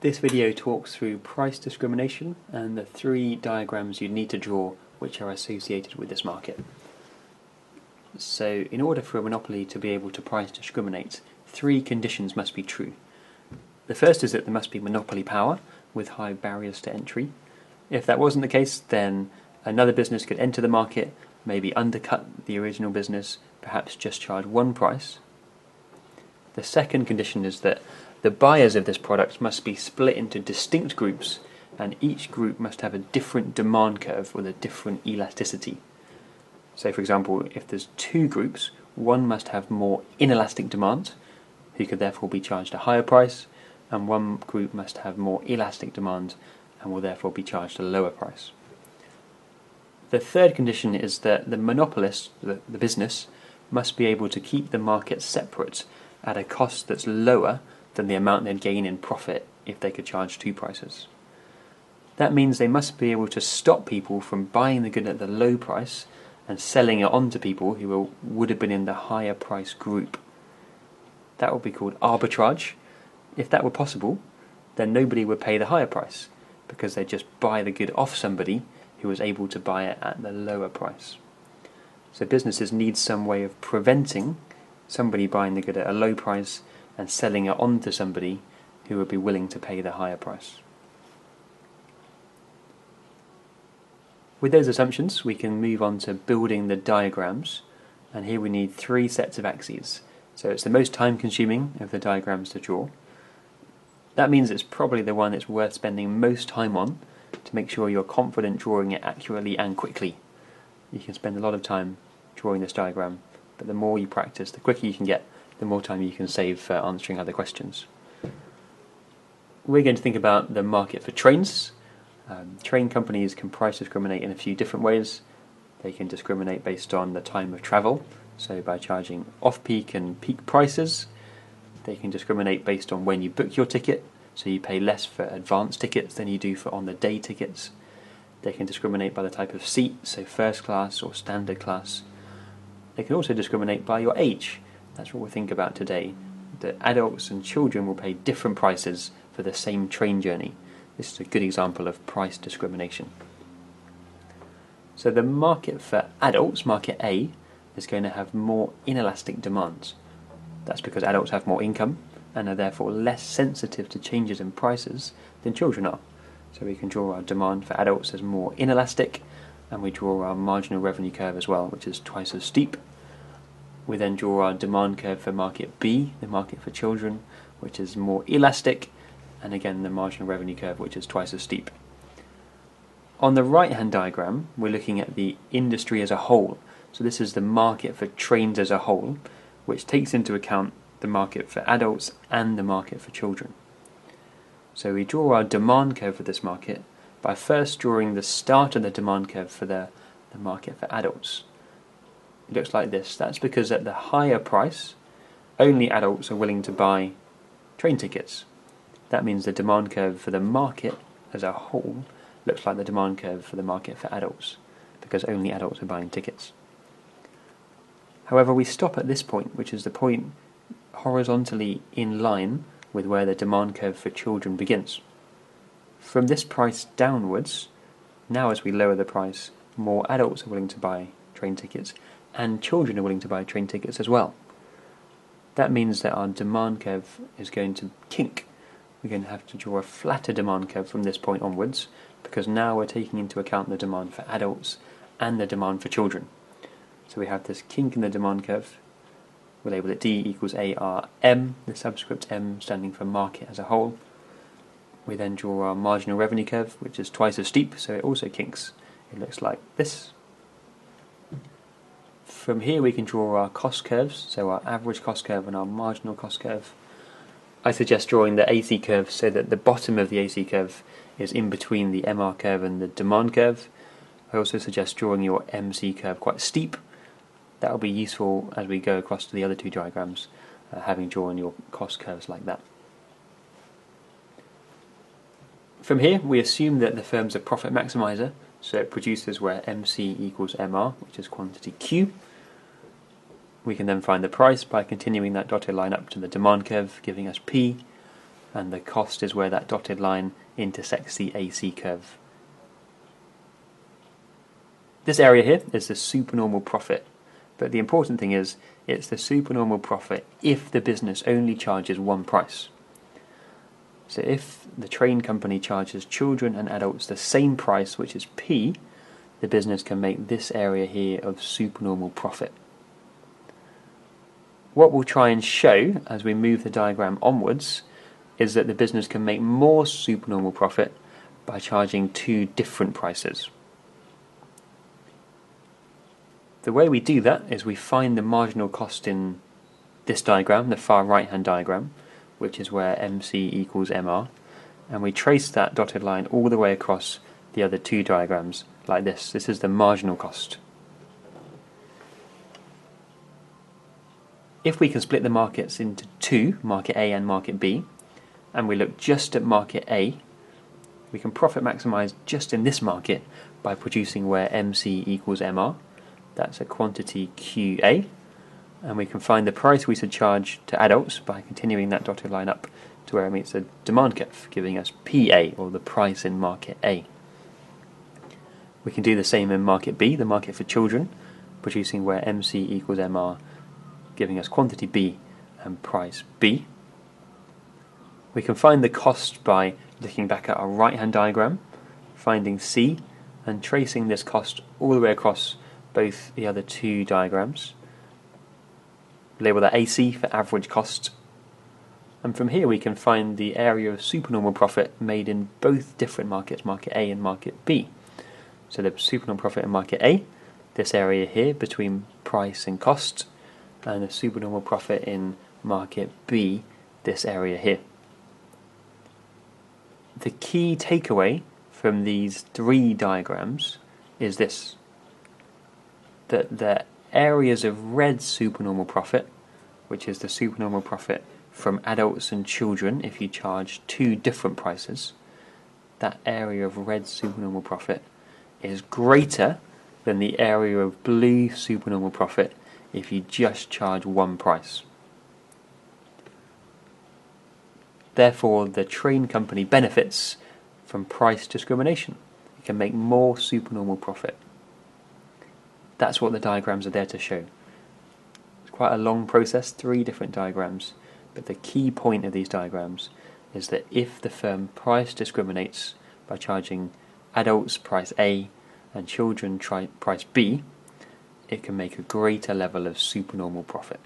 This video talks through price discrimination and the three diagrams you need to draw which are associated with this market. So in order for a monopoly to be able to price discriminate, three conditions must be true. The first is that there must be monopoly power with high barriers to entry. If that wasn't the case, then another business could enter the market, maybe undercut the original business, perhaps just charge one price. The second condition is that the buyers of this product must be split into distinct groups, and each group must have a different demand curve with a different elasticity. So for example, if there's two groups, one must have more inelastic demand, who could therefore be charged a higher price, and one group must have more elastic demand and will therefore be charged a lower price. The third condition is that the monopolist, the business, must be able to keep the market separate at a cost that's lower than the amount they'd gain in profit if they could charge two prices. That means they must be able to stop people from buying the good at the low price and selling it on to people who would have been in the higher price group. That would be called arbitrage. If that were possible, then nobody would pay the higher price, because they'd just buy the good off somebody who was able to buy it at the lower price. So businesses need some way of preventing somebody buying the good at a low price and selling it on to somebody who would be willing to pay the higher price. With those assumptions, we can move on to building the diagrams, and here we need three sets of axes. So it's the most time-consuming of the diagrams to draw. That means it's probably the one that's worth spending most time on to make sure you're confident drawing it accurately and quickly. You can spend a lot of time drawing this diagram, but the more you practice, the quicker you can get, the more time you can save for answering other questions. We're going to think about the market for trains. Train companies can price discriminate in a few different ways. They can discriminate based on the time of travel, so by charging off-peak and peak prices. They can discriminate based on when you book your ticket, so you pay less for advance tickets than you do for on-the-day tickets. They can discriminate by the type of seat, so first class or standard class. They can also discriminate by your age. That's what we'll think about today. That adults and children will pay different prices for the same train journey. This is a good example of price discrimination. So the market for adults, market A, is going to have more inelastic demands. That's because adults have more income and are therefore less sensitive to changes in prices than children are. So we can draw our demand for adults as more inelastic, and we draw our marginal revenue curve as well, which is twice as steep. We then draw our demand curve for market B, the market for children, which is more elastic, and again the marginal revenue curve, which is twice as steep. On the right-hand diagram, we're looking at the industry as a whole. So this is the market for trains as a whole, which takes into account the market for adults and the market for children. So we draw our demand curve for this market by first drawing the start of the demand curve for the market for adults. It looks like this. That's because at the higher price, only adults are willing to buy train tickets. That means the demand curve for the market as a whole looks like the demand curve for the market for adults, because only adults are buying tickets. However, we stop at this point, which is the point horizontally in line with where the demand curve for children begins. From this price downwards, now as we lower the price, more adults are willing to buy train tickets, and children are willing to buy train tickets as well. That means that our demand curve is going to kink. We're going to have to draw a flatter demand curve from this point onwards, because now we're taking into account the demand for adults and the demand for children. So we have this kink in the demand curve. We'll label it D equals ARM, the subscript M standing for market as a whole. We then draw our marginal revenue curve, which is twice as steep, so it also kinks. It looks like this. From here we can draw our cost curves, so our average cost curve and our marginal cost curve. I suggest drawing the AC curve so that the bottom of the AC curve is in between the MR curve and the demand curve. I also suggest drawing your MC curve quite steep. That will be useful as we go across to the other two diagrams, having drawn your cost curves like that. From here we assume that the firm's a profit maximizer, so it produces where MC equals MR, which is quantity Q. We can then find the price by continuing that dotted line up to the demand curve, giving us P, and the cost is where that dotted line intersects the AC curve. This area here is the supernormal profit, but the important thing is it's the supernormal profit if the business only charges one price. So if the train company charges children and adults the same price, which is P, the business can make this area here of supernormal profit. What we'll try and show as we move the diagram onwards is that the business can make more supernormal profit by charging two different prices. The way we do that is we find the marginal cost in this diagram, the far right hand diagram, which is where MC equals MR, and we trace that dotted line all the way across the other two diagrams like this. This is the marginal cost. If we can split the markets into two, market A and market B, and we look just at market A, we can profit maximize just in this market by producing where MC equals MR. That's a quantity QA, and we can find the price we should charge to adults by continuing that dotted line up to where it meets the demand curve, giving us PA, or the price in market A. We can do the same in market B, the market for children, producing where MC equals MR, giving us quantity B and price B. We can find the cost by looking back at our right hand diagram, finding C, and tracing this cost all the way across both the other two diagrams. Label that AC for average cost, and from here we can find the area of supernormal profit made in both different markets, market A and market B. So the supernormal profit in market A, this area here between price and cost, and the supernormal profit in market B, this area here. The key takeaway from these three diagrams is this: that the areas of red supernormal profit, which is the supernormal profit from adults and children if you charge two different prices, that area of red supernormal profit is greater than the area of blue supernormal profit if you just charge one price. Therefore, the train company benefits from price discrimination. It can make more supernormal profit. That's what the diagrams are there to show. It's quite a long process, 3 different diagrams, but the key point of these diagrams is that if the firm price discriminates by charging adults price A and children price B, it can make a greater level of supernormal profit.